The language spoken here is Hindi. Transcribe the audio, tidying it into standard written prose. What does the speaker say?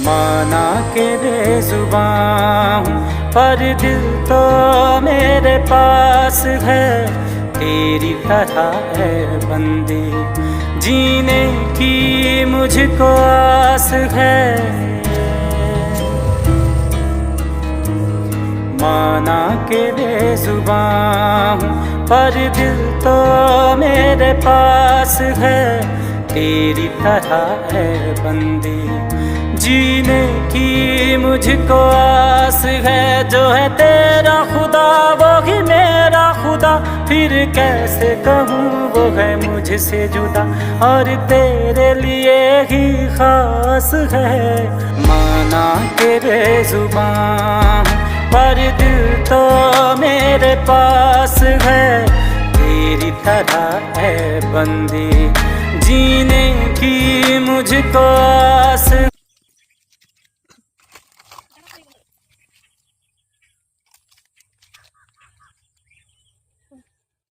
माना के बेजुबां हूँ पर दिल तो मेरे पास है, तेरी तरह है बंदी जीने की मुझको आस है। माना के बेजुबां हूँ पर दिल तो मेरे पास है, तेरी तरह है बंदी जीने की मुझको आस है। जो है तेरा खुदा वो ही मेरा खुदा, फिर कैसे कहूँ वो है मुझसे जुदा, और तेरे लिए ही खास है। माना के बेजुबां पर दिल तो मेरे पास है, तेरी तरह है बंदी जीने की मुझको आस